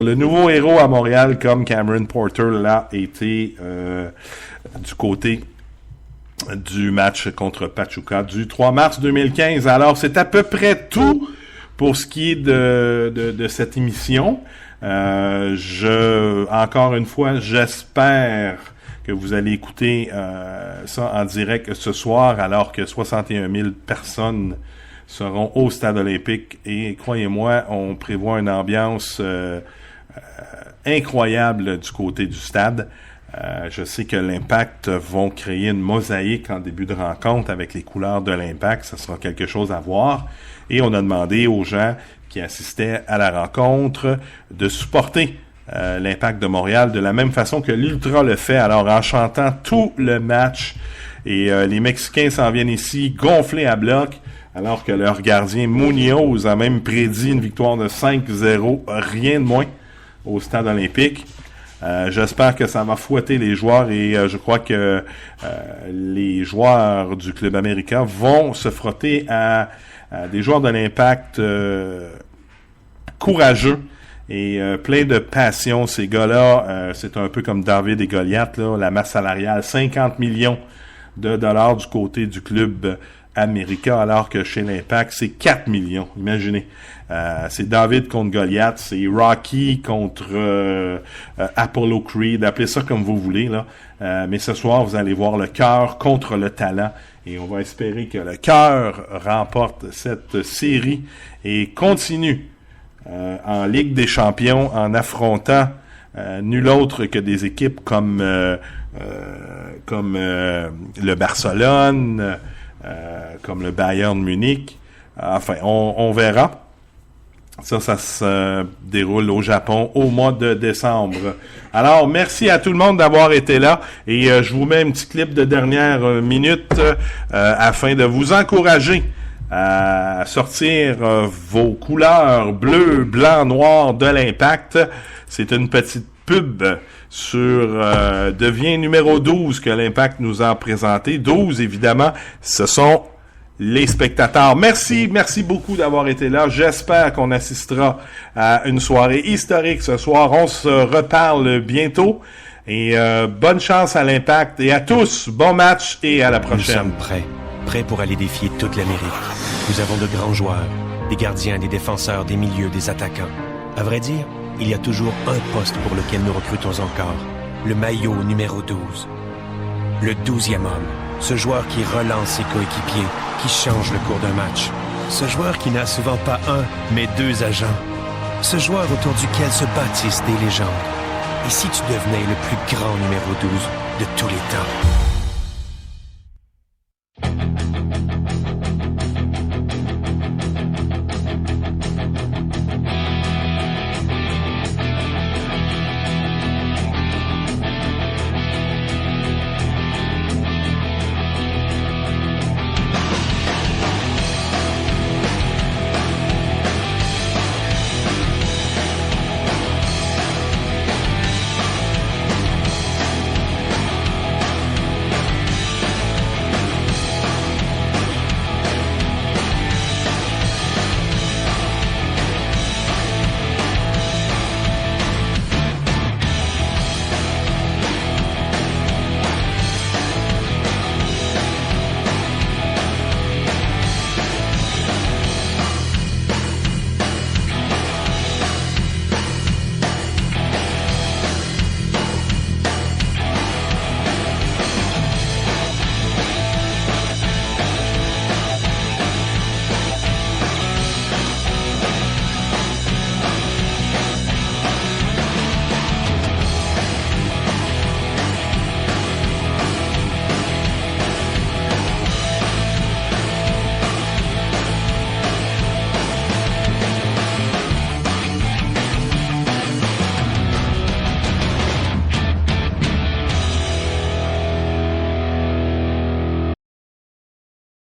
le nouveau héros à Montréal, comme Cameron Porter l'a été du côté du match contre Pachuca du 3 mars 2015. Alors, c'est à peu près tout pour ce qui est de cette émission. Encore une fois, j'espère que vous allez écouter ça en direct ce soir, alors que 61 000 personnes seront au Stade olympique. Et croyez-moi, on prévoit une ambiance incroyable du côté du stade. Je sais que l'Impact vont créer une mosaïque en début de rencontre avec les couleurs de l'Impact. Ça sera quelque chose à voir. Et on a demandé aux gens qui assistaient à la rencontre de supporter l'Impact de Montréal de la même façon que l'Ultra le fait. Alors, en chantant tout le match. Et les Mexicains s'en viennent ici gonflés à bloc, alors que leur gardien Munoz a même prédit une victoire de 5-0, rien de moins, au Stade olympique. J'espère que ça va fouetter les joueurs et je crois que les joueurs du club américain vont se frotter à des joueurs de l'Impact courageux et plein de passion. Ces gars-là, c'est un peu comme David et Goliath, là, la masse salariale, 50 millions de dollars du côté du club américain, alors que chez l'Impact, c'est 4 millions. Imaginez. C'est David contre Goliath, c'est Rocky contre Apollo Creed, appelez ça comme vous voulez, là. Mais ce soir, vous allez voir le cœur contre le talent. Et on va espérer que le cœur remporte cette série et continue en Ligue des Champions en affrontant nul autre que des équipes comme le Barcelone, comme le Bayern Munich. Enfin, on verra. Ça se déroule au Japon au mois de décembre. Alors, merci à tout le monde d'avoir été là. Et je vous mets un petit clip de dernière minute afin de vous encourager à sortir vos couleurs bleu, blanc, noir de l'Impact. C'est une petite pub sur Deviens numéro 12 que l'Impact nous a présenté. 12, évidemment, ce sont les spectateurs. Merci beaucoup d'avoir été là. J'espère qu'on assistera à une soirée historique ce soir. On se reparle bientôt. Et bonne chance à l'Impact et à tous. Bon match et à la prochaine. Nous sommes prêts pour aller défier toute l'Amérique. Nous avons de grands joueurs, des gardiens, des défenseurs, des milieux, des attaquants. À vrai dire, il y a toujours un poste pour lequel nous recrutons encore. Le maillot numéro 12. Le 12e homme. Ce joueur qui relance ses coéquipiers, qui change le cours d'un match. Ce joueur qui n'a souvent pas un, mais deux agents. Ce joueur autour duquel se bâtissent des légendes. Et si tu devenais le plus grand numéro 12 de tous les temps?